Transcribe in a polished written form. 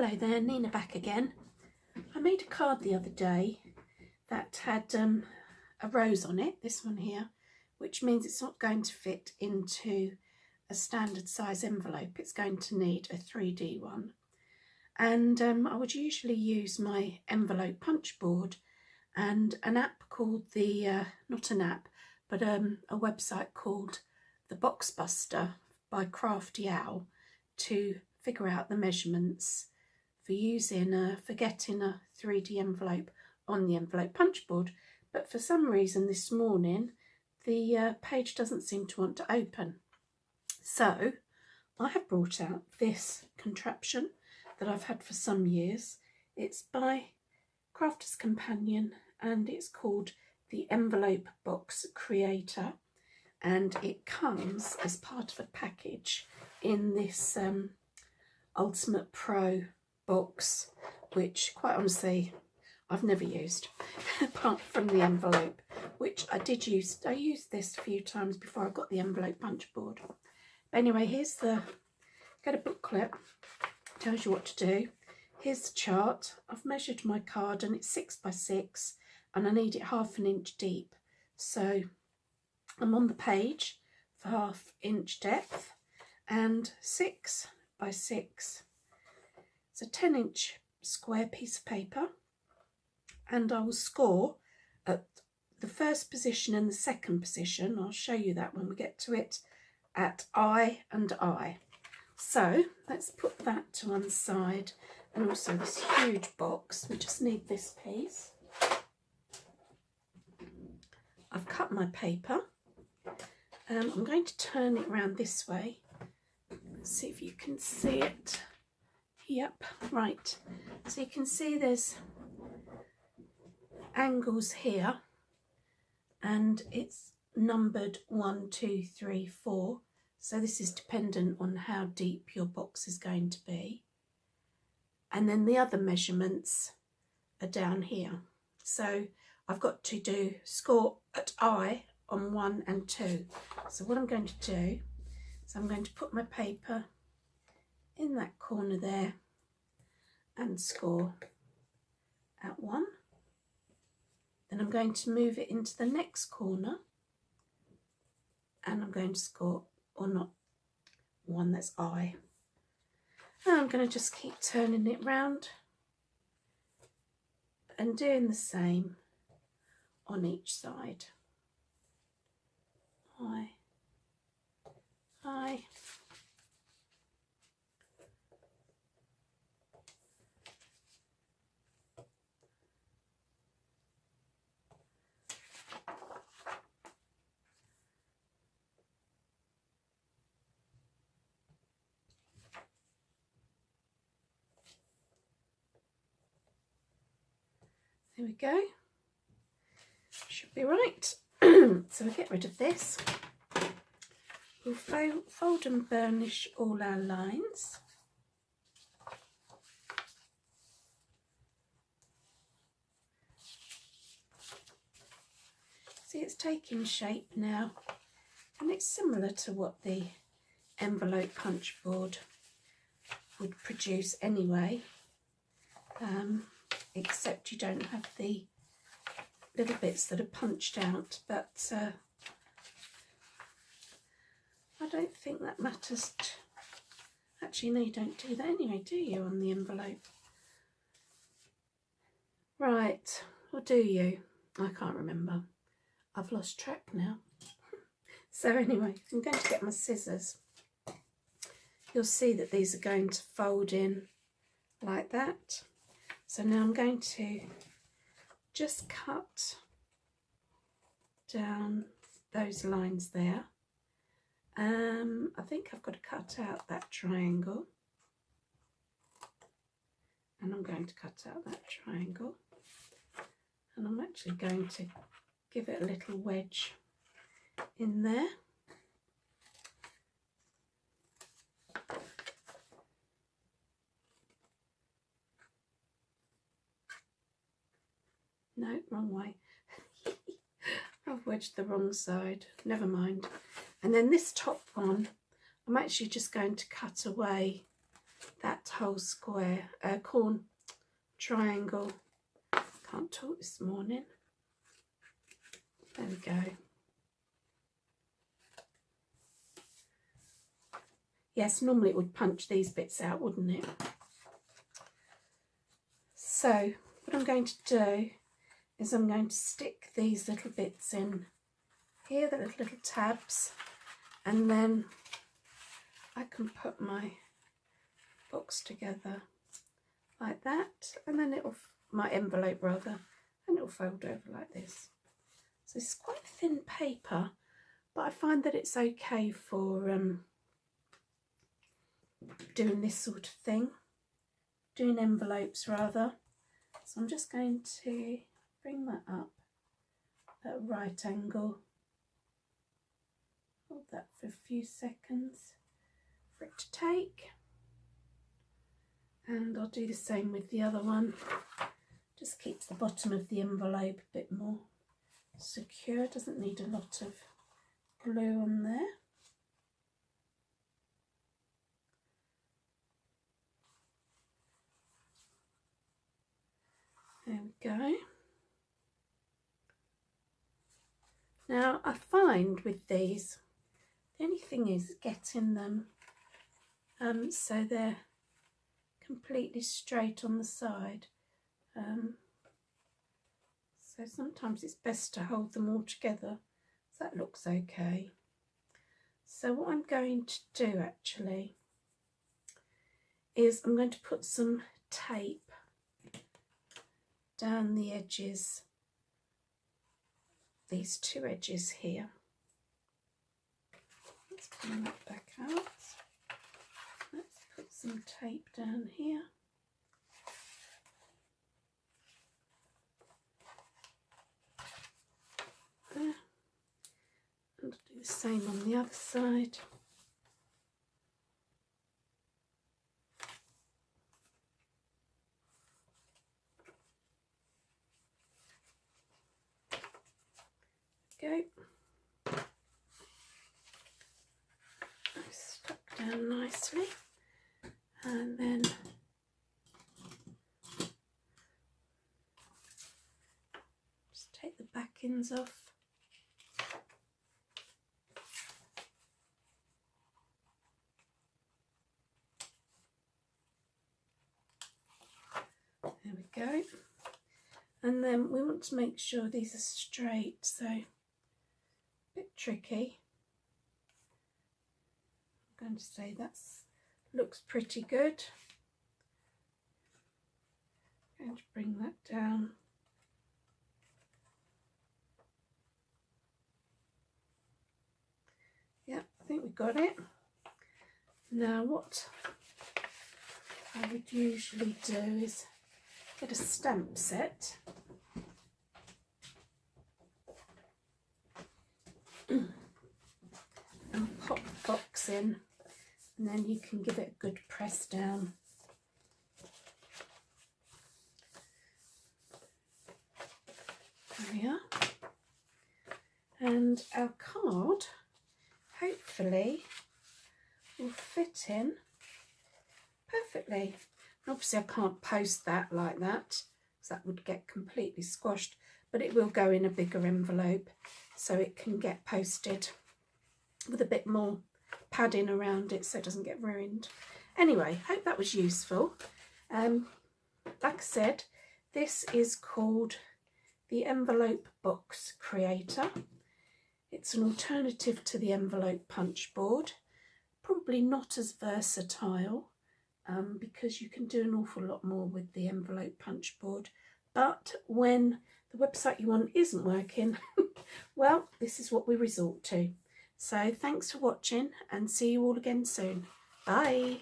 Hello there, Nina back again. I made a card the other day that had a rose on it, this one here, which means it's not going to fit into a standard size envelope. It's going to need a 3D one. And I would usually use my envelope punch board and an app called not an app, but a website called the Box Buster by Crafty Owl to figure out the measurements for getting a 3D envelope on the envelope punch board. But for some reason this morning the page doesn't seem to want to open. So I have brought out this contraption that I've had for some years. It's by Crafter's Companion and it's called the Envelope Box Creator, and it comes as part of a package in this Ultimate Pro box, which quite honestly I've never used apart from the envelope, which I used this a few times before I got the envelope punch board. But anyway, get a booklet, tells you what to do. Here's the chart. I've measured my card and it's 6 by 6 and I need it 1/2 inch deep, so I'm on the page for 1/2 inch depth and 6 by 6. It's a 10 inch square piece of paper, and I will score at the first position and the second position. I'll show you that when we get to it, at I and I. So let's put that to one side, and also this huge box. We just need this piece. I've cut my paper. I'm going to turn it around this way. Let's see if you can see it. Yep, right. So you can see there's angles here, and it's numbered 1, 2, 3, 4. So this is dependent on how deep your box is going to be. And then the other measurements are down here. So I've got to score at I on 1 and 2. So what I'm going to do is I'm going to put my paper in that corner there and score at 1. Then I'm going to move it into the next corner and I'm going to score, or not 1, that's I. And I'm going to just keep turning it round and doing the same on each side. I. There we go. Should be right. So we'll get rid of this. We'll fold and burnish all our lines. See, it's taking shape now, and it's similar to what the envelope punch board would produce anyway, except you don't have the little bits that are punched out, but I don't think that matters. Actually, no, you don't do that anyway, do you, on the envelope? Right, or do you? I can't remember. I've lost track now. So anyway, I'm going to get my scissors. You'll see that these are going to fold in like that. So now I'm going to just cut down those lines there. I think I've got to cut out that triangle, and I'm going to cut out that triangle, and I'm actually going to give it a little wedge in there. No, wrong way. I've wedged the wrong side. Never mind. And then this top one, I'm actually just going to cut away that whole square, triangle. Can't talk this morning. There we go. Yes, normally it would punch these bits out, wouldn't it? So what I'm going to do is I'm going to stick these little bits in here, the little tabs, and then I can put my box together like that, and then my envelope rather, and it'll fold over like this. So it's quite thin paper, but I find that it's okay for doing this sort of thing, doing envelopes rather. So I'm just going to bring that up at a right angle, hold that for a few seconds for it to take, and I'll do the same with the other one. Just keeps the bottom of the envelope a bit more secure, doesn't need a lot of glue on there. There we go. Now I find with these, the only thing is getting them so they're completely straight on the side. So sometimes it's best to hold them all together. So that looks okay. So what I'm going to do actually is I'm going to put some tape down the edges, these two edges here. Let's bring that back out. Let's put some tape down here. There. And do the same on the other side. Go. Stuck down nicely, and then just take the backings off. There we go. And then we want to make sure these are straight, so a bit tricky. I'm going to say that looks pretty good. I'm going to bring that down. Yeah, I think we got it. Now what I would usually do is get a stamp set. And pop the box in, and then you can give it a good press down. There we are. And our card hopefully will fit in perfectly. Obviously I can't post that like that because that would get completely squashed, but it will go in a bigger envelope so it can get posted with a bit more padding around it so it doesn't get ruined. Anyway, hope that was useful. Like I said, this is called the Envelope Box Creator. It's an alternative to the envelope punch board, probably not as versatile because you can do an awful lot more with the envelope punch board, but when the website you want isn't working, well, this is what we resort to. So thanks for watching, and see you all again soon. Bye.